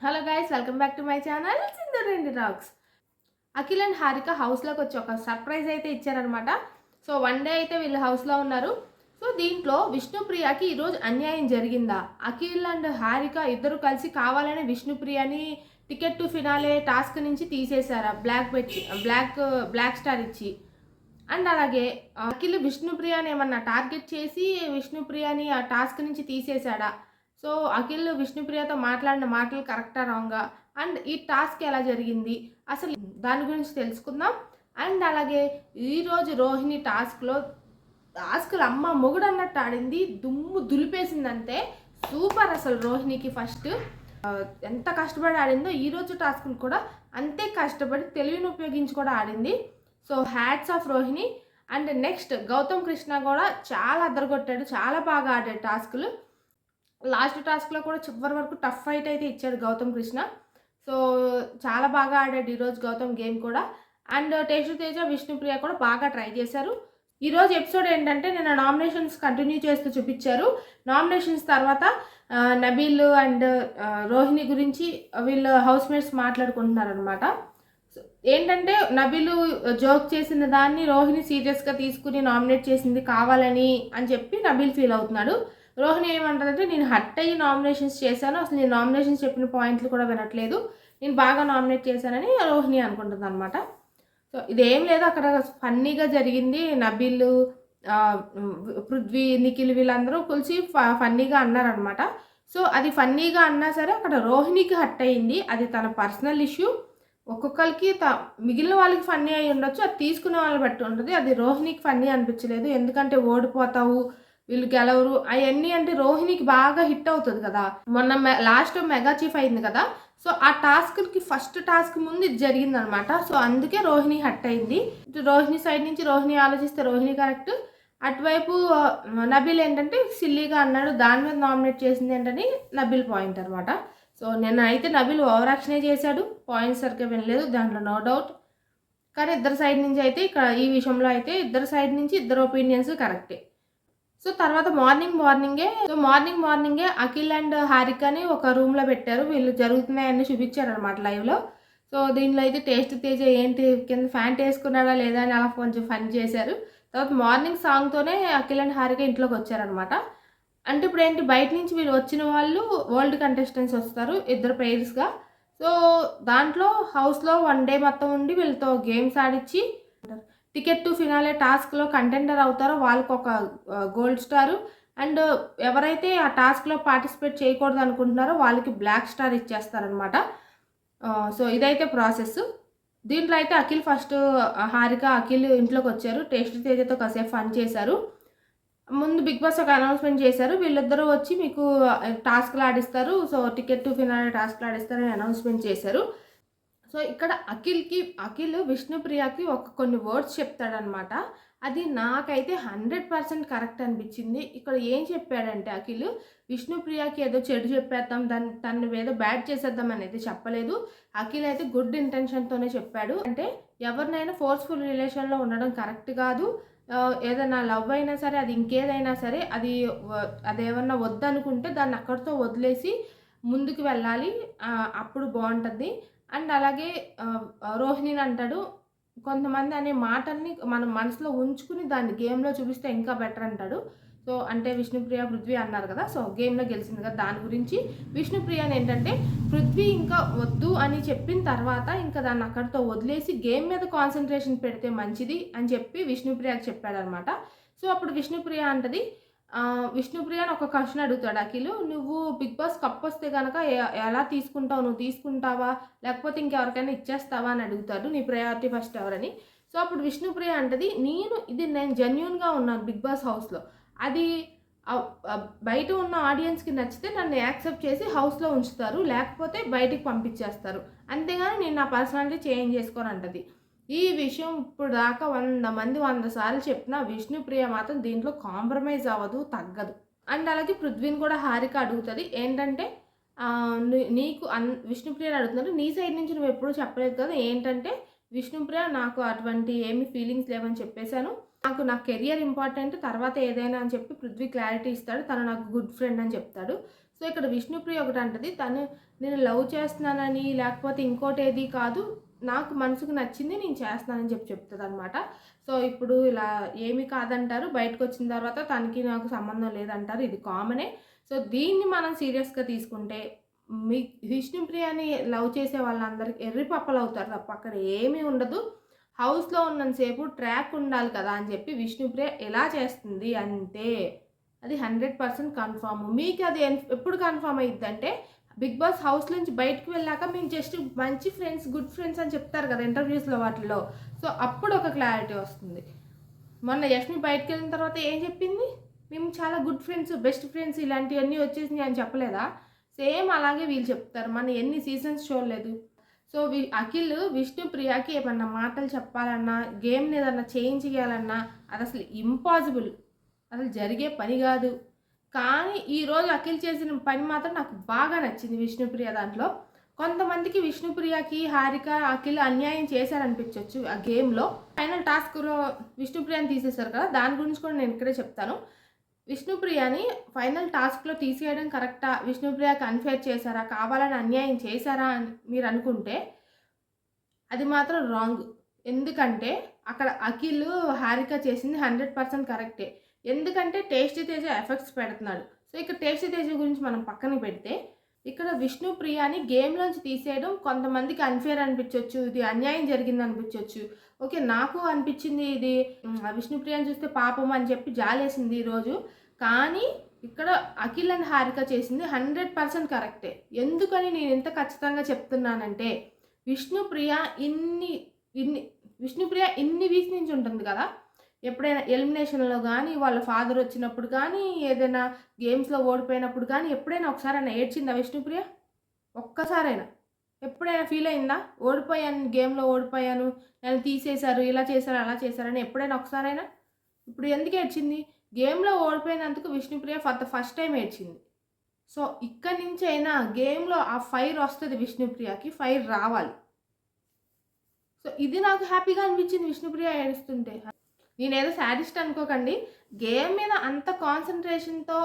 Hello guys, welcome back to my channel సింధురెండి rocks. Akhil and Harika హౌస్లోకి వచ్చి ఒక సర్ప్రైజ్ అయితే ఇచ్చారనమాట. సో వన్ డే అయితే వీళ్ళు హౌస్లో ఉన్నారు. సో దీంట్లో విష్ణుప్రియకి ఈరోజు అన్యాయం జరిగిందా? అఖిల్ అండ్ హారిక ఇద్దరు కలిసి కావాలని విష్ణుప్రియని టికెట్ టు ఫినాలే టాస్క్ నుంచి తీసేశారా? బ్లాక్ స్టార్ ఇచ్చి. అండ్ అలాగే అఖిల్ విష్ణుప్రియని ఏమన్నా టార్గెట్ చేసి విష్ణుప్రియని ఆ టాస్క్ నుంచి తీసేశాడా? సో అఖిల్ విష్ణుప్రియతో మాట్లాడిన మాటలు కరెక్టా రాంగా? అండ్ ఈ టాస్క్ ఎలా జరిగింది అసలు దాని గురించి తెలుసుకుందాం. అండ్ అలాగే ఈరోజు రోహిణి టాస్క్లు అమ్మ మొగుడు అన్నట్టు ఆడింది, దుమ్ము దులిపేసిందంటే సూపర్. అసలు రోహిణికి ఫస్ట్ ఎంత కష్టపడి ఆడిందో ఈరోజు టాస్క్లు కూడా అంతే కష్టపడి తెలివిని ఉపయోగించి కూడా ఆడింది. So hats off Rohini. And next Gautam Krishna కూడా చాలా అద్దరగొట్టాడు, చాలా బాగా ఆడాడు టాస్క్లు. లాస్ట్ టాస్క్లో కూడా చివరి వరకు టఫ్ ఫైట్ అయితే ఇచ్చాడు గౌతమ్ కృష్ణ. సో చాలా బాగా ఆడాడు ఈరోజు గౌతమ్ గేమ్ కూడా. అండ్ టేస్టు తేజ విష్ణుప్రియ కూడా బాగా ట్రై చేశారు. ఈరోజు ఎపిసోడ్ ఏంటంటే నిన్న నామినేషన్స్ కంటిన్యూ చేస్తూ చూపించారు. నామినేషన్స్ తర్వాత నబీల్ అండ్ రోహిణి గురించి వీళ్ళు హౌస్ మేట్స్ మాట్లాడుకుంటున్నారనమాట. ఏంటంటే నబీలు జోక్ చేసిన దాన్ని రోహిణి సీరియస్గా తీసుకుని నామినేట్ చేసింది కావాలని అని చెప్పి నబీల్ ఫీల్ అవుతున్నాడు. రోహిణి ఏమంటుందంటే నేను హట్ అయ్యి నామినేషన్స్ చేశాను, అసలు నేను నామినేషన్స్ చెప్పిన పాయింట్లు కూడా వినట్లేదు, నేను బాగా నామినేట్ చేశానని రోహిణి అనుకుంటుంది అనమాట. సో ఇదేం లేదు, అక్కడ ఫన్నీగా జరిగింది. నబీల్, పృథ్వీ, నిఖిల్ వీళ్ళందరూ కలిసి ఫన్నీగా అన్నారనమాట. సో అది ఫన్నీగా అన్నా సరే అక్కడ రోహిణికి హట్ అయ్యింది, అది తన పర్సనల్ ఇష్యూ. ఒక్కొక్కరికి మిగిలిన వాళ్ళకి ఫన్నీ అయి ఉండొచ్చు, అది తీసుకునే వాళ్ళని బట్టి ఉంటుంది. అది రోహిణికి ఫన్నీ అనిపించలేదు, ఎందుకంటే ఓడిపోతావు, వీళ్ళు గెలవరు అవన్నీ అంటే రోహిణికి బాగా హిట్ అవుతుంది కదా. మొన్న లాస్ట్ మెగా చీఫ్ అయింది కదా. సో ఆ టాస్క్కి ఫస్ట్ టాస్క్ ముందు ఇది జరిగింది అనమాట. సో అందుకే రోహిణి హట్ అయింది. రోహిణి సైడ్ నుంచి రోహిణి ఆలోచిస్తే రోహిణి కరెక్ట్, అటువైపు నబీల్ ఏంటంటే సిల్లీగా అన్నాడు, దాని మీద నామినేట్ చేసింది ఏంటని నబీల్ పాయింట్ అనమాట. సో నిన్న అయితే నబీల్ ఓవర్ యాక్షనే చేశాడు, పాయింట్స్ సరిగ్గా వినలేదు, దాంట్లో నో డౌట్. కానీ ఇద్దరు సైడ్ నుంచి అయితే ఇక్కడ ఈ విషయంలో అయితే ఇద్దరు సైడ్ నుంచి ఇద్దరు ఒపీనియన్స్ కరెక్టే. సో తర్వాత మార్నింగే అఖిల్ అండ్ హారికని ఒక రూమ్లో పెట్టారు, వీళ్ళు జరుగుతున్నాయన్నీ చూపించారనమాట లైవ్లో. సో దీనిలో అయితే టేస్ట్ తేజ ఏంటి కింద ఫ్యాంట్ వేసుకున్నాడా లేదా అని అలా కొంచెం ఫన్ చేశారు. తర్వాత మార్నింగ్ సాంగ్తోనే అఖిల్ అండ్ హారిక ఇంట్లోకి వచ్చారనమాట. అంటే ఇప్పుడు ఏంటి, బయట నుంచి వీళ్ళు వచ్చిన వాళ్ళు వరల్డ్ కంటెస్టెంట్స్ వస్తారు ఇద్దరు పెయిర్స్గా. సో దాంట్లో హౌస్లో వన్ డే మొత్తం ఉండి వీళ్ళతో గేమ్స్ ఆడిచ్చి టికెట్ టు ఫినాలే టాస్క్లో కంటెండర్ అవుతారో వాళ్ళకు ఒక గోల్డ్ స్టారు, అండ్ ఎవరైతే ఆ టాస్క్లో పార్టిసిపేట్ చేయకూడదు అనుకుంటున్నారో వాళ్ళకి బ్లాక్ స్టార్ ఇచ్చేస్తారనమాట. సో ఇదైతే ప్రాసెస్. దీంట్లో అయితే అఖిల్ ఫస్ట్ హారిక అఖిల్ ఇంట్లోకి వచ్చారు, టేస్ట్ తేజతో కాసేపు ఫన్ చేశారు. ముందు బిగ్ బాస్ ఒక అనౌన్స్మెంట్ చేశారు, వీళ్ళిద్దరూ వచ్చి మీకు టాస్క్లు ఆడిస్తారు, సో టికెట్ టు ఫినాలే టాస్క్లు ఆడిస్తారని అనౌన్స్మెంట్ చేశారు. సో ఇక్కడ అఖిల్ విష్ణుప్రియకి కొన్ని వర్డ్స్ చెప్తాడనమాట. అది నాకైతే 100% కరెక్ట్ అనిపించింది. ఇక్కడ ఏం చెప్పాడంటే అఖిల్ విష్ణుప్రియకి ఏదో చెడు చెప్పేద్దాం, తను ఏదో బ్యాడ్ చేసేద్దాం అనేది చెప్పలేదు. అఖిల్ అయితే గుడ్ ఇంటెన్షన్తోనే చెప్పాడు. అంటే ఎవరినైనా ఫోర్స్ఫుల్ రిలేషన్లో ఉండడం కరెక్ట్ కాదు, ఏదైనా లవ్ అయినా సరే అది ఇంకేదైనా సరే అదేమన్నా వద్దనుకుంటే దాన్ని అక్కడితో వదిలేసి ముందుకు వెళ్ళాలి, అప్పుడు బాగుంటుంది. అండ్ అలాగే రోహిణిని అంటాడు, కొంతమంది అనే మాటల్ని మనం మనసులో ఉంచుకుని దాన్ని గేమ్లో చూపిస్తే ఇంకా బెటర్ అంటాడు. సో అంటే విష్ణుప్రియ పృథ్వీ అన్నారు కదా, సో గేమ్లో గెలిచింది కదా, దాని గురించి విష్ణుప్రియని ఏంటంటే పృథ్వీ ఇంకా వద్దు అని చెప్పిన తర్వాత ఇంకా దాన్ని అక్కడితో వదిలేసి గేమ్ మీద కాన్సన్ట్రేషన్ పెడితే మంచిది అని చెప్పి విష్ణుప్రియకి చెప్పాడనమాట. సో అప్పుడు విష్ణుప్రియ అంటది, విష్ణుప్రియని ఒక క్వశ్చన్ అడుగుతాడు అఖిల్, నువ్వు బిగ్ బాస్ కప్ వస్తే కనుక ఎలా తీసుకుంటావు, నువ్వు తీసుకుంటావా లేకపోతే ఇంకెవరికైనా ఇచ్చేస్తావా అని అడుగుతాడు, నీ ప్రయారిటీ ఫస్ట్ ఎవరని. సో అప్పుడు విష్ణుప్రియ అంటది, నేను జెన్యూన్గా ఉన్నాను బిగ్ బాస్ హౌస్లో, అది బయట ఉన్న ఆడియన్స్కి నచ్చితే నన్ను యాక్సెప్ట్ చేసి హౌస్లో ఉంచుతారు, లేకపోతే బయటికి పంపించేస్తారు, అంతేగాని నేను నా పర్సనాలిటీ చేంజ్ చేసుకోని అంటది. ఈ విషయం ఇప్పుడు దాకా 100 మంది 100 సార్లు చెప్పినా విష్ణుప్రియ మాత్రం దీంట్లో కాంప్రమైజ్ అవ్వదు, తగ్గదు. అండ్ అలాగే పృథ్వీని కూడా హారిక అడుగుతుంది, ఏంటంటే నీకు విష్ణుప్రియని అడుగుతున్నారు, నీ సైడ్ నుంచి నువ్వు ఎప్పుడూ చెప్పలేదు కదా, ఏంటంటే విష్ణుప్రియ నాకు అటువంటి ఏమి ఫీలింగ్స్ లేవని చెప్పేశాను, నా కెరియర్ ఇంపార్టెంట్, తర్వాత ఏదైనా అని చెప్పి పృథ్వీ క్లారిటీ ఇస్తాడు, తను నాకు గుడ్ ఫ్రెండ్ అని చెప్తాడు. సో ఇక్కడ విష్ణుప్రియ ఒకటి అంటది, తను నేను లవ్ చేస్తున్నానని లేకపోతే ఇంకోటి ఏది కాదు, నాకు మనసుకు నచ్చింది నేను చేస్తున్నానని చెప్తుంది అనమాట. సో ఇప్పుడు ఇలా ఏమి కాదంటారు, బయటకు వచ్చిన తర్వాత తనకి నాకు సంబంధం లేదంటారు, ఇది కామనే. సో దీన్ని మనం సీరియస్గా తీసుకుంటే మీ విష్ణుప్రియని లవ్ చేసే వాళ్ళందరికీ ఎర్రి పప్పలు అవుతారు తప్ప అక్కడ ఏమీ ఉండదు. హౌస్లో ఉన్నంతసేపు ట్రాక్ ఉండాలి కదా అని చెప్పి విష్ణుప్రియ ఎలా చేస్తుంది అంటే అది 100% కన్ఫామ్. మీకు అది ఎప్పుడు కన్ఫామ్ అయ్యిద్దంటే బిగ్ బాస్ హౌస్ నుంచి బయటకు వెళ్ళాక మేము జస్ట్ మంచి ఫ్రెండ్స్, గుడ్ ఫ్రెండ్స్ అని చెప్తారు కదా ఇంటర్వ్యూస్లో వాటిల్లో. సో అప్పుడు ఒక క్లారిటీ వస్తుంది. మొన్న యష్మి బయటకు వెళ్ళిన తర్వాత ఏం చెప్పింది, మేము చాలా గుడ్ ఫ్రెండ్స్, బెస్ట్ ఫ్రెండ్స్ ఇలాంటివన్నీ వచ్చేసినాయి అని చెప్పలేదా? సేమ్ అలాగే వీళ్ళు చెప్తారు. మన ఎన్ని సీజన్స్ చూడలేదు. సో అఖిల్ విష్ణుప్రియకి ఏమన్నా మాటలు చెప్పాలన్నా, గేమ్ని ఏదన్నా చేంజ్ చేయాలన్నా అది అసలు ఇంపాసిబుల్, అసలు జరిగే పని కాదు. కానీ ఈరోజు అఖిల్ చేసిన పని మాత్రం నాకు బాగా నచ్చింది విష్ణుప్రియ దాంట్లో. కొంతమందికి విష్ణుప్రియకి హారిక అఖిల్ అన్యాయం చేశారనిపించవచ్చు ఆ గేమ్లో. ఫైనల్ టాస్క్లో విష్ణుప్రియని తీసేశారు కదా, దాని గురించి కూడా నేను ఇక్కడే చెప్తాను. విష్ణుప్రియని ఫైనల్ టాస్క్లో తీసేయడం కరెక్టా, విష్ణుప్రియకి అన్ఫేర్ చేశారా, కావాలని అన్యాయం చేశారా అని మీరు అనుకుంటే అది మాత్రం రాంగ్. ఎందుకంటే అక్కడ అఖిల్ హారిక చేసింది 100% కరెక్టే. ఎందుకంటే టేస్టీ తేజ ఎఫెక్ట్స్ పెడుతున్నాడు. సో ఇక్కడ టేస్టీ తేజ గురించి మనం పక్కన పెడితే ఇక్కడ విష్ణుప్రియని గేమ్లోంచి తీసేయడం కొంతమందికి అన్ఫేర్ అనిపించవచ్చు, ఇది అన్యాయం జరిగింది అనిపించవచ్చు. ఓకే, నాకు అనిపించింది ఇది విష్ణుప్రియని చూస్తే పాపం అని చెప్పి జాలేసింది ఈరోజు. కానీ ఇక్కడ అఖిల్ అండ్ హారిక చేసింది 100% కరెక్టే. ఎందుకని నేను ఎంత ఖచ్చితంగా చెప్తున్నానంటే విష్ణుప్రియ ఇన్ని వీక్స్ నుంచి ఉంటుంది కదా, ఎప్పుడైనా ఎలిమినేషన్లో కానీ వాళ్ళ ఫాదర్ వచ్చినప్పుడు కానీ ఏదైనా గేమ్స్లో ఓడిపోయినప్పుడు కానీ ఎప్పుడైనా ఒకసారైనా ఏడ్చిందా విష్ణుప్రియ? ఒక్కసారైనా ఎప్పుడైనా ఫీల్ అయిందా? ఓడిపోయాను, గేమ్లో ఓడిపోయాను, నన్ను తీసేశారు, ఇలా చేశారు, అలా చేశారని ఎప్పుడైనా ఒకసారైనా? ఇప్పుడు ఎందుకు ఏడ్చింది? గేమ్లో ఓడిపోయినందుకు Vishnupriya for the first time ఏడ్చింది. సో ఇక్కడి నుంచి అయినా గేమ్లో ఆ ఫైర్ వస్తుంది, విష్ణుప్రియకి ఫైర్ రావాలి. సో ఇది నాకు హ్యాపీగా అనిపించింది విష్ణుప్రియ ఏడుస్తుంటే. నేనేదో సాడిస్ట్ అనుకోకండి, గేమ్ మీద అంత కాన్సన్ట్రేషన్తో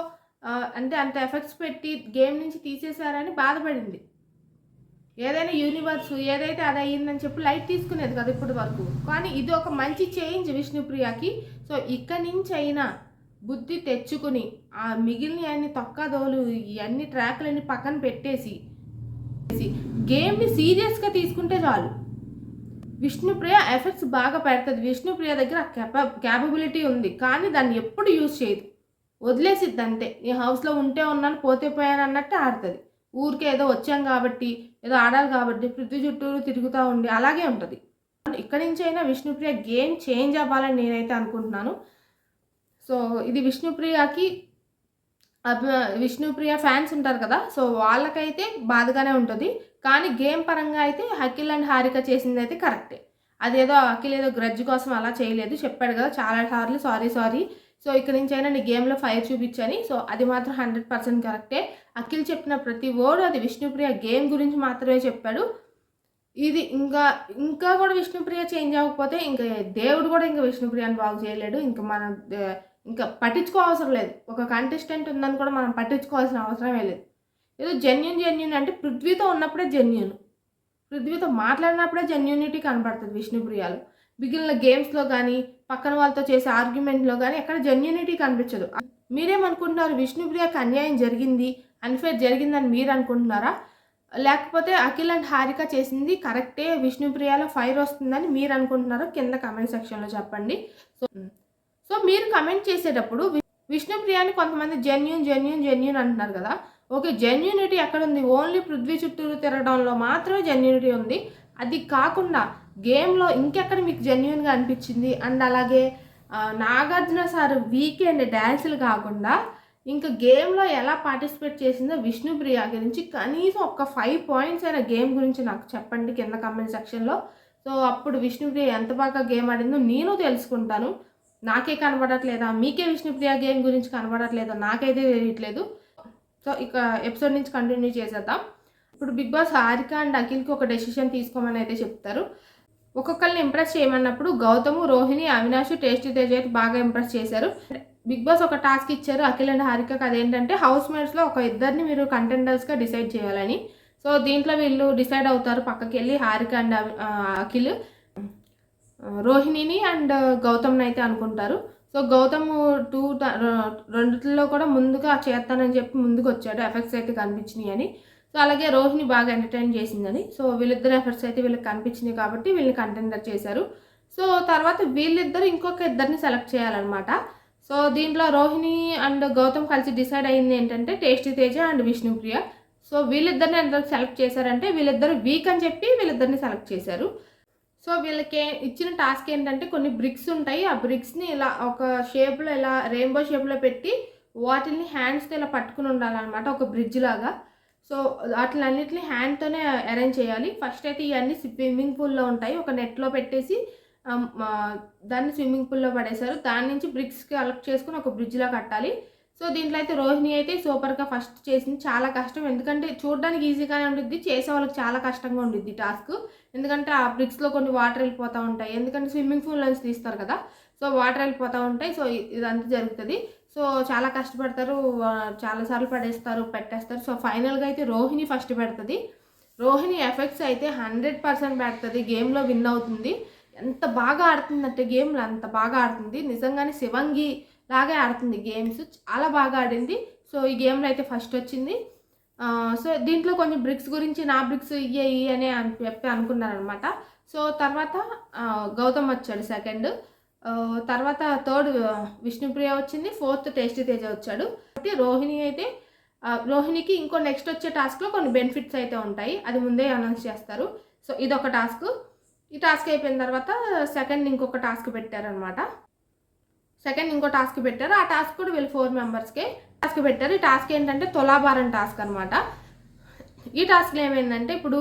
అంటే అంత ఎఫెక్ట్స్ పెట్టి గేమ్ నుంచి తీసేశారని బాధపడింది. ఏదైనా యూనివర్స్ ఏదైతే అది అయ్యిందని చెప్పి లైట్ తీసుకునేది కదా ఇప్పటి వరకు. కానీ ఇది ఒక మంచి చేంజ్ విష్ణుప్రియకి. సో ఇక్కడి నుంచి అయినా బుద్ధి తెచ్చుకుని ఆ మిగిలిన అన్ని తొక్కదోలు ఇవన్నీ ట్రాక్లన్నీ పక్కన పెట్టేసి గేమ్ని సీరియస్గా తీసుకుంటే చాలు. విష్ణుప్రియ ఎఫెక్ట్స్ బాగా పెడుతుంది. విష్ణుప్రియ దగ్గర క్యాపబిలిటీ ఉంది, కానీ దాన్ని ఎప్పుడు యూజ్ చేయదు, వదిలేసిద్ది అంతే. ఈ హౌస్లో ఉంటే ఉన్నాను, పోతే పోయాను అన్నట్టు ఆడుతుంది. ఊరికే ఏదో వచ్చాం కాబట్టి, ఏదో ఆడాలి కాబట్టి పృథ్వీ చుట్టూరు తిరుగుతూ ఉండి అలాగే ఉంటుంది. ఇక్కడి నుంచి అయినా విష్ణుప్రియ గేమ్ చేంజ్ అవ్వాలని నేనైతే అనుకుంటున్నాను. సో ఇది విష్ణుప్రియ ఫ్యాన్స్ ఉంటారు కదా, సో వాళ్ళకైతే బాధగానే ఉంటుంది. కానీ గేమ్ పరంగా అయితే అఖిల్ అండ్ హారిక చేసింది అయితే కరెక్టే. అదేదో అఖిల్ ఏదో గ్రడ్జ్ కోసం అలా చేయలేదు, చెప్పాడు కదా చాలా సార్లు సారీ. సో ఇక్కడ నుంచి అయినా నీ గేమ్లో ఫైర్ చూపించని. సో అది మాత్రం 100% కరెక్టే. అఖిల్ చెప్పిన ప్రతి వర్డ్ అది విష్ణుప్రియ గేమ్ గురించి మాత్రమే చెప్పాడు. ఇది ఇంకా కూడా విష్ణుప్రియ చేంజ్ అవ్వకపోతే ఇంకా దేవుడు కూడా ఇంకా విష్ణుప్రియని బాగు చేయలేడు. ఇంకా పట్టించుకోవసరం లేదు. ఒక కంటెస్టెంట్ ఉందని కూడా మనం పట్టించుకోవాల్సిన అవసరమే లేదు. ఏదో జెన్యున్ అంటే పృథ్వీతో ఉన్నప్పుడే జెన్యున్, పృథ్వీతో మాట్లాడినప్పుడే జెన్యూనిటీ కనబడుతుంది విష్ణుప్రియలో. మిగిలిన గేమ్స్లో కానీ పక్కన వాళ్ళతో చేసే ఆర్గ్యుమెంట్లో కానీ ఎక్కడ జెన్యూనిటీ కనిపించదు. మీరేమనుకుంటున్నారు? విష్ణుప్రియకి అన్యాయం జరిగింది, అన్ఫేర్ జరిగిందని మీరు అనుకుంటున్నారా? లేకపోతే అఖిల్ అండ్ హారిక చేసింది కరెక్టే, విష్ణుప్రియలో ఫైర్ వస్తుందని మీరు అనుకుంటున్నారో కింద కమెంట్ సెక్షన్లో చెప్పండి. సో మీరు కమెంట్ చేసేటప్పుడు విష్ణుప్రియని కొంతమంది జెన్యూన్ అంటున్నారు కదా. ఓకే, జెన్యూనిటీ ఎక్కడ ఉంది? ఓన్లీ పృథ్వీ చుట్టూరు తిరగడంలో మాత్రమే జెన్యూనిటీ ఉంది. అది కాకుండా గేమ్లో ఇంకెక్కడ మీకు జెన్యూన్గా అనిపించింది? అండ్ అలాగే నాగార్జున సార్ వీకెండ్ డ్యాన్సులు కాకుండా ఇంకా గేమ్లో ఎలా పార్టిసిపేట్ చేసిందో విష్ణుప్రియ గురించి కనీసం ఒక 5 పాయింట్స్ అయిన గేమ్ గురించి నాకు చెప్పండి కింద కమెంట్ సెక్షన్లో. సో అప్పుడు విష్ణుప్రియ ఎంత బాగా గేమ్ ఆడిందో నేను తెలుసుకుంటాను. నాకే కనబడట్లేదా, మీకే విష్ణుప్రియ గేమ్ గురించి కనబడట్లేదా? నాకైతే తెలియట్లేదు. సో ఇక ఎపిసోడ్ నుంచి కంటిన్యూ చేసేద్దాం. ఇప్పుడు బిగ్ బాస్ హారిక అండ్ అఖిల్కి ఒక డెసిషన్ తీసుకోమని అయితే చెప్తారు. ఒక్కొక్కరిని ఇంప్రెస్ చేయమన్నప్పుడు గౌతము, రోహిణి, అవినాష్, టేస్టీ తేజ అయితే బాగా ఇంప్రెస్ చేశారు. బిగ్ బాస్ ఒక టాస్క్ ఇచ్చారు అఖిల్ అండ్ హారికకి. అదేంటంటే హౌస్ మేట్స్లో ఒక ఇద్దరిని మీరు కంటెండర్స్గా డిసైడ్ చేయాలని. సో దీంట్లో వీళ్ళు డిసైడ్ అవుతారు పక్కకి వెళ్ళి. హారిక అండ్ అఖిల్ రోహిణిని అండ్ గౌతమ్ని అయితే అనుకుంటారు. సో గౌతమ్ రెండిట్లో కూడా ముందుగా చేస్తానని చెప్పి ముందుకు వచ్చాడు, ఎఫెక్ట్స్ అయితే కనిపించినాయి అని. సో అలాగే రోహిణి బాగా ఎంటర్టైన్ చేసిందని. సో వీళ్ళిద్దరు ఎఫెక్ట్స్ అయితే వీళ్ళకి కనిపించినాయి కాబట్టి వీళ్ళని కంటెండర్ చేశారు. సో తర్వాత వీళ్ళిద్దరు ఇంకొక ఇద్దరిని సెలెక్ట్ చేయాలన్నమాట. సో దీంట్లో రోహిణి అండ్ గౌతమ్ కలిసి డిసైడ్ అయింది ఏంటంటే tasty Teja and Vishnupriya. So వీళ్ళిద్దరిని ఎంతవరకు సెలెక్ట్ చేశారంటే వీళ్ళిద్దరు వీక్ అని చెప్పి వీళ్ళిద్దరిని సెలెక్ట్ చేశారు. సో వీళ్ళకి ఇచ్చిన టాస్క్ ఏంటంటే కొన్ని బ్రిక్స్ ఉంటాయి, ఆ బ్రిక్స్ని ఇలా ఒక షేప్లో ఇలా రెయిన్బో షేప్లో పెట్టి వాటిని హ్యాండ్స్తో ఇలా పట్టుకుని ఉండాలన్నమాట, ఒక బ్రిడ్జ్ లాగా. సో వాటిలన్నిటిని హ్యాండ్తోనే అరేంజ్ చేయాలి. ఫస్ట్ అయితే ఇవన్నీ స్విమ్మింగ్ పూల్లో ఉంటాయి, ఒక నెట్లో పెట్టేసి దాన్ని స్విమ్మింగ్ పూల్లో పడేశారు. దాని నుంచి బ్రిక్స్ కలెక్ట్ చేసుకుని ఒక బ్రిడ్జ్లా కట్టాలి. సో దీంట్లో అయితే రోహిణి అయితే సూపర్గా ఫస్ట్ చేసింది. చాలా కష్టం, ఎందుకంటే చూడడానికి ఈజీగానే ఉంటుంది, చేసే వాళ్ళకి చాలా కష్టంగా ఉంటుంది టాస్క్. ఎందుకంటే ఆ బ్రిక్స్లో కొన్ని వాటర్ వెళ్ళిపోతూ ఉంటాయి, ఎందుకంటే స్విమ్మింగ్ పూల్ నుంచి తీస్తారు కదా. సో వాటర్ వెళ్ళిపోతూ ఉంటాయి. సో ఇదంతా జరుగుతుంది. సో చాలా కష్టపడతారు, చాలాసార్లు పడేస్తారు, పెట్టేస్తారు. సో ఫైనల్గా అయితే రోహిణి ఫస్ట్ పెడుతుంది. రోహిణి ఎఫెక్ట్స్ అయితే 100% పెడుతుంది, గేమ్లో విన్ అవుతుంది. ఎంత బాగా ఆడుతుందంటే గేమ్లో అంత బాగా ఆడుతుంది, నిజంగానే శివంగి లాగే ఆడుతుంది గేమ్స్, చాలా బాగా ఆడింది. సో ఈ గేమ్లో అయితే ఫస్ట్ వచ్చింది. సో దీంట్లో కొంచెం బ్రిక్స్ గురించి నా బ్రిక్స్ ఇయ్యి అని చెప్పి అనుకున్నారనమాట. సో తర్వాత గౌతమ్ వచ్చాడు సెకండ్, తర్వాత థర్డ్ విష్ణుప్రియ వచ్చింది, ఫోర్త్ టేస్టీ తేజ వచ్చాడు. కాబట్టి రోహిణికి ఇంకో నెక్స్ట్ వచ్చే టాస్క్లో కొన్ని బెనిఫిట్స్ అయితే ఉంటాయి, అది ముందే అనౌన్స్ చేస్తారు. సో ఇదొక టాస్క్. ఈ టాస్క్ అయిపోయిన తర్వాత సెకండ్ ఇంకొక టాస్క్ పెట్టారనమాట. ఇంకో టాస్క్ పెట్టారు. ఆ టాస్క్ కూడా వీళ్ళు 4 మెంబర్స్కే టాస్క్ పెట్టారు. ఈ టాస్క్ ఏంటంటే తులాభారం టాస్క్ అనమాట. ఈ టాస్క్లో ఏమైందంటే ఇప్పుడు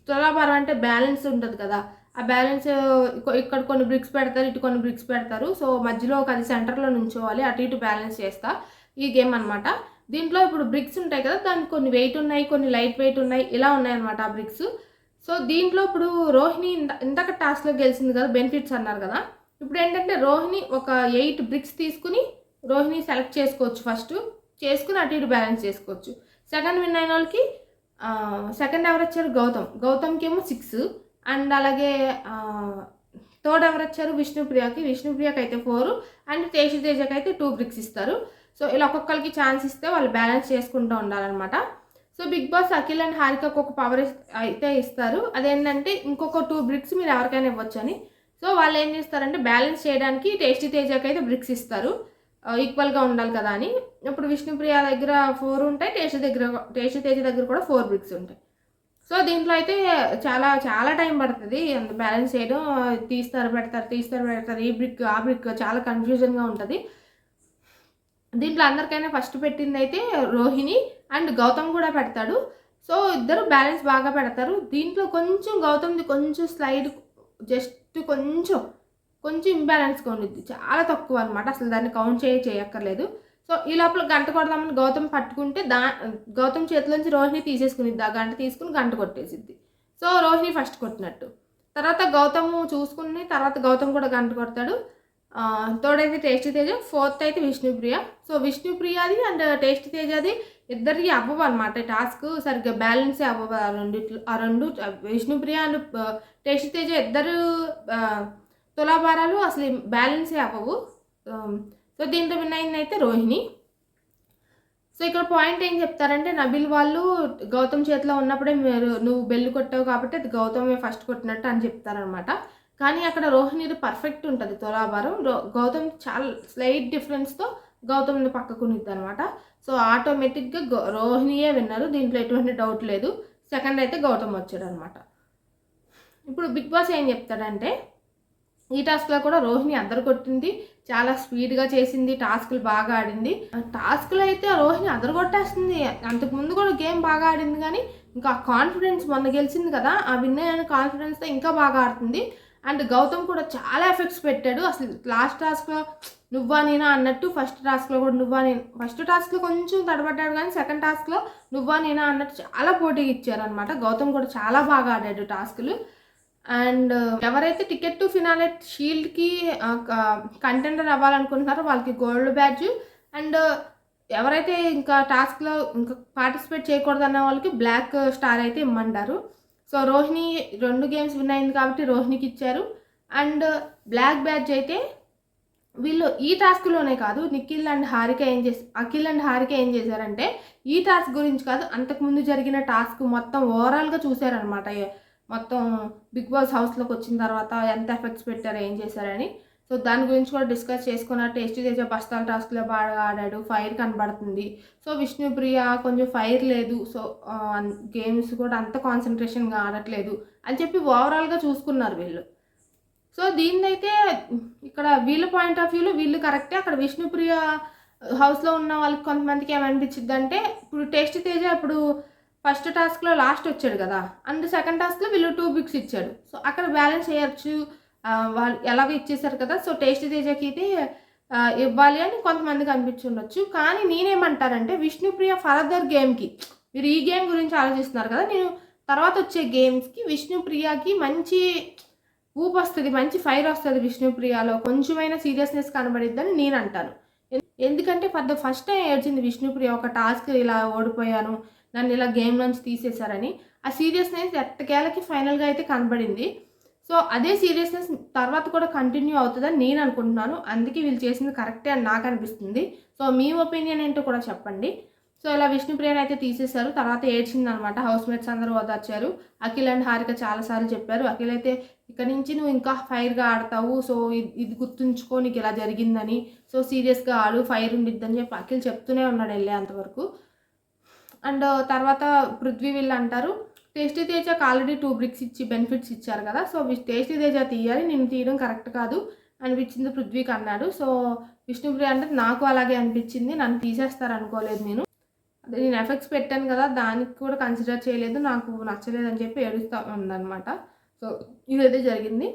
తులాభారం అంటే బ్యాలెన్స్ ఉంటుంది కదా, ఆ బ్యాలెన్స్ ఇక్కడ కొన్ని బ్రిక్స్ పెడతారు, ఇటు కొన్ని బ్రిక్స్ పెడతారు. సో మధ్యలో ఒక అది సెంటర్లో నుంచోవాలి, అటు ఇటు బ్యాలెన్స్ చేస్తా ఈ గేమ్ అనమాట. దీంట్లో ఇప్పుడు బ్రిక్స్ ఉంటాయి కదా, దానికి కొన్ని వెయిట్ ఉన్నాయి, కొన్ని లైట్ వెయిట్ ఉన్నాయి, ఇలా ఉన్నాయన్నమాట ఆ బ్రిక్స్. సో దీంట్లో ఇప్పుడు రోహిణి ఇంతక టాస్క్లో గెలిచింది కదా, బెనిఫిట్స్ అన్నారు కదా. ఇప్పుడు ఏంటంటే రోహిణి ఒక 8 బ్రిక్స్ తీసుకుని రోహిణి సెలెక్ట్ చేసుకోవచ్చు, ఫస్ట్ చేసుకుని అటు ఇటు బ్యాలెన్స్ చేసుకోవచ్చు. సెకండ్ విన్ అయిన వాళ్ళకి సెకండ్ ఎవరు వచ్చారు గౌతమ్కి ఏమో 6, అండ్ అలాగే థర్డ్ ఎవరు వచ్చారు విష్ణుప్రియకి అయితే 4, అండ్ టేస్టీ తేజకి అయితే 2 బ్రిక్స్ ఇస్తారు. సో ఇలా ఒక్కొక్కరికి ఛాన్స్ ఇస్తే వాళ్ళు బ్యాలెన్స్ చేసుకుంటూ ఉండాలన్నమాట. So Big Boss Akhil and హారికకు ఒక పవర్ అయితే ఇస్తారు, అదేంటంటే ఇంకొక 2 బ్రిక్స్ మీరు ఎవరికైనా ఇవ్వచ్చు అని. సో వాళ్ళు ఏం చేస్తారంటే బ్యాలెన్స్ చేయడానికి టేస్టీ తేజకి అయితే బ్రిక్స్ ఇస్తారు, ఈక్వల్గా ఉండాలి కదా అని. ఇప్పుడు విష్ణుప్రియ దగ్గర 4 ఉంటాయి, టేస్టీ తేజ దగ్గర కూడా 4 బ్రిక్స్ ఉంటాయి. సో దీంట్లో అయితే చాలా చాలా టైం పడుతుంది బ్యాలెన్స్ చేయడం, తీస్తారు పెడతారు, ఈ బ్రిక్ ఆ బ్రిక్, చాలా కన్ఫ్యూజన్గా ఉంటుంది. దీంట్లో అందరికైనా ఫస్ట్ పెట్టింది అయితే రోహిణి, అండ్ గౌతమ్ కూడా పెడతాడు. సో ఇద్దరు బ్యాలెన్స్ బాగా పెడతారు. దీంట్లో కొంచెం గౌతమ్ది కొంచెం స్లైడ్ జస్ట్ కొంచెం ఇంబ్యాలెన్స్గా ఉండిద్ది, చాలా తక్కువ అనమాట, అసలు దాన్ని కౌంట్ చేయక్కర్లేదు. సో ఈ లోపల గంట కొడదామని గౌతమ్ పట్టుకుంటే గౌతమ్ చేతిలోంచి రోహిణి తీసేసుకునిద్ది, ఆ గంట తీసుకుని గంట కొట్టేసిద్ది. సో రోహిణి ఫస్ట్ కొట్టినట్టు. తర్వాత గౌతమ్ చూసుకుని తర్వాత గౌతమ్ కూడా గంట కొడతాడు. థర్డ్ అయితే టేస్టీ తేజ, ఫోర్త్ అయితే విష్ణుప్రియ. సో విష్ణుప్రియది అండ్ టేస్టీ తేజది ఇద్దరికి అవ్వవు అనమాట, టాస్క్ సరిగ్గా బ్యాలెన్సే అవ్వవు ఆ రెండు విష్ణుప్రియ అండ్ టేస్టీ తేజ ఇద్దరు తులాభారాలు అసలు బ్యాలెన్సే అవ్వవు. సో దీంట్లో విన్ అయింది అయితే రోహిణి. సో ఇక్కడ పాయింట్ ఏం చెప్తారంటే నబిల్ వాళ్ళు గౌతమ్ చేతిలో ఉన్నప్పుడే నువ్వు బెల్లు కొట్టావు కాబట్టి అది గౌతమే ఫస్ట్ కొట్టినట్టు అని చెప్తారనమాట. కానీ అక్కడ రోహిణిది పర్ఫెక్ట్ ఉంటుంది తులాభారం, గౌతమ్ చాలా స్లైట్ డిఫరెన్స్తో గౌతమ్ని పక్కకునిద్ది అనమాట. సో ఆటోమేటిక్గా రోహిణియే విన్నారు, దీంట్లో ఎటువంటి డౌట్ లేదు. సెకండ్ అయితే గౌతమ్ వచ్చాడు అనమాట. ఇప్పుడు బిగ్ బాస్ ఏం చెప్తాడంటే ఈ టాస్క్లో కూడా రోహిణి అందరు కొట్టింది, చాలా స్పీడ్గా చేసింది, టాస్క్లు బాగా ఆడింది. టాస్క్లో అయితే రోహిణి అందరు కొట్టేస్తుంది, అంతకుముందు కూడా గేమ్ బాగా ఆడింది, కానీ ఇంకా కాన్ఫిడెన్స్ మొన్న గెలిచింది కదా, ఆ విన్ అయిన కాన్ఫిడెన్స్తో ఇంకా బాగా ఆడుతుంది. అండ్ గౌతమ్ కూడా చాలా ఎఫెక్ట్స్ పెట్టాడు, అసలు లాస్ట్ టాస్క్లో నువ్వా నేనా అన్నట్టు, ఫస్ట్ టాస్క్లో కూడా నువ్వా నేను, ఫస్ట్ టాస్క్లో కొంచెం తడబడ్డాడు కానీ సెకండ్ టాస్క్లో నువ్వా నేనా అన్నట్టు చాలా పోటీకి ఇచ్చారనమాట. గౌతమ్ కూడా చాలా బాగా ఆడాడు టాస్కులు. అండ్ ఎవరైతే టికెట్ టు ఫినాలే షీల్డ్కి కంటెండర్ అవ్వాలనుకుంటున్నారో వాళ్ళకి గోల్డ్ బ్యాడ్జ్, అండ్ ఎవరైతే ఇంకా టాస్క్లో ఇంకా పార్టిసిపేట్ చేయకూడదన్న వాళ్ళకి బ్లాక్ స్టార్ అయితే ఇమ్మంటారు. సో రోహిణి 2 గేమ్స్ విన్ అయింది కాబట్టి రోహిణికి ఇచ్చారు. అండ్ బ్లాక్ బ్యాడ్జ్ అయితే వీళ్ళు ఈ టాస్క్లోనే కాదు, అఖిల్ అండ్ హారిక ఏం చేశారంటే ఈ టాస్క్ గురించి కాదు, అంతకుముందు జరిగిన టాస్క్ మొత్తం ఓవరాల్గా చూశారనమాట. మొత్తం బిగ్ బాస్ హౌస్లోకి వచ్చిన తర్వాత ఎంత ఎఫెక్ట్స్ పెట్టారు, ఏం చేశారని. సో దాని గురించి కూడా డిస్కస్ చేసుకున్నారు. టేస్టీ తేజ బస్తాల టాస్క్లో బాగా ఆడాడు, ఫైర్ కనబడుతుంది. సో విష్ణుప్రియ కొంచెం ఫైర్ లేదు, సో గేమ్స్ కూడా అంత కాన్సన్ట్రేషన్గా ఆడట్లేదు అని చెప్పి ఓవరాల్గా చూసుకున్నారు వీళ్ళు. సో దీన్నైతే ఇక్కడ వీళ్ళ పాయింట్ ఆఫ్ వ్యూలో వీళ్ళు కరెక్టే. అక్కడ విష్ణుప్రియ హౌస్లో ఉన్న వాళ్ళకి కొంతమందికి ఏమనిపించింది అంటే, ఇప్పుడు టేస్టీ తేజ ఇప్పుడు ఫస్ట్ టాస్క్లో లాస్ట్ వచ్చాడు కదా, అండ్ సెకండ్ టాస్క్లో వీళ్ళు 2 బిగ్స్ ఇచ్చాడు. సో అక్కడ బ్యాలెన్స్ చేయొచ్చు, వాళ్ళు ఎలాగో ఇచ్చేసారు కదా, సో టేస్టీ తేజకి అయితే ఇవ్వాలి అని కొంతమందికి అనిపించుండొచ్చు. కానీ నేనేమంటారంటే విష్ణుప్రియ ఫర్దర్ గేమ్కి, మీరు ఈ గేమ్ గురించి ఆలోచిస్తున్నారు కదా, నేను తర్వాత వచ్చే గేమ్స్కి విష్ణుప్రియకి మంచి ఊపు వస్తుంది, మంచి ఫైర్ వస్తుంది. విష్ణుప్రియలో కొంచెమైనా సీరియస్నెస్ కనబడిద్దని నేను అంటాను. ఎందుకంటే ఫస్ట్ టైం ఏడ్చింది విష్ణుప్రియ, ఒక టాస్క్ ఇలా ఓడిపోయాను, నన్ను ఇలా గేమ్ నుంచి తీసేశారని. ఆ సీరియస్నెస్ ఎట్టకేలకి ఫైనల్గా అయితే కనబడింది. సో అదే సీరియస్నెస్ తర్వాత కూడా కంటిన్యూ అవుతుందని నేను అనుకుంటున్నాను. అందుకే వీళ్ళు చేసింది కరెక్టే అని నాకు అనిపిస్తుంది. సో మీ ఒపీనియన్ ఏంటో కూడా చెప్పండి. సో ఇలా విష్ణుప్రియని అయితే తీసేశారు, తర్వాత ఏడ్చింది అనమాట. హౌస్మేట్స్ అందరూ ఓదార్చారు. అఖిల్ అండ్ హారిక చాలాసార్లు చెప్పారు. అఖిల్ అయితే ఇక్కడ నుంచి నువ్వు ఇంకా ఫైర్గా ఆడతావు, సో ఇది గుర్తుంచుకో, నీకు ఇలా జరిగిందని, సో సీరియస్గా ఆడు, ఫైర్ ఉండిద్దని చెప్పి అఖిల్ చెప్తూనే ఉన్నాడు వెళ్ళే అంతవరకు. అండ్ తర్వాత పృథ్వీ వీళ్ళు అంటారు టేస్టీ తేజకి ఆల్రెడీ 2 బ్రిక్స్ ఇచ్చి బెనిఫిట్స్ ఇచ్చారు కదా, సో టేస్టీ తేజ తీయాలి, నేను తీయడం కరెక్ట్ కాదు అనిపించింది పృథ్వీకి అన్నాడు. సో విష్ణుప్రియ అంటే నాకు అలాగే అనిపించింది, నన్ను తీసేస్తారు అనుకోలేదు, నేను ఎఫెక్ట్స్ పెట్టాను కదా, దానికి కూడా కన్సిడర్ చేయలేదు, నాకు నచ్చలేదు అని చెప్పి ఏడుస్తూ ఉందన్నమాట. సో ఇదైతే జరిగింది.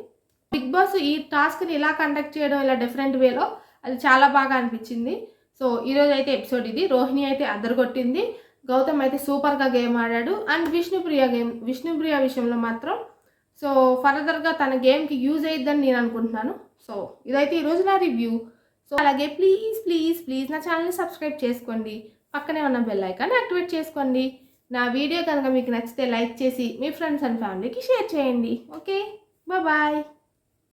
బిగ్ బాస్ ఈ టాస్క్ని ఇలా కండక్ట్ చేయడం, ఇలా డిఫరెంట్ వేలో, అది చాలా బాగా అనిపించింది. సో ఈరోజు అయితే ఎపిసోడ్ ఇది. రోహిణి అయితే అదరగొట్టింది, గౌతమ్ అయితే సూపర్గా గేమ్ ఆడాడు. అండ్ విష్ణుప్రియ విషయంలో మాత్రం సో ఫర్దర్గా తన గేమ్కి యూజ్ అయ్యిద్దని నేను అనుకుంటున్నాను. సో ఇదైతే ఈరోజు నా రివ్యూ. సో అలాగే ప్లీజ్ నా ఛానల్ని సబ్స్క్రైబ్ చేసుకోండి, పక్కనే ఉన్న బెల్ ఐకాన్ యాక్టివేట్ చేసుకోండి. నా వీడియో కనుక మీకు నచ్చితే లైక్ చేసి మీ ఫ్రెండ్స్ అండ్ ఫ్యామిలీకి షేర్ చేయండి. Okay, bye.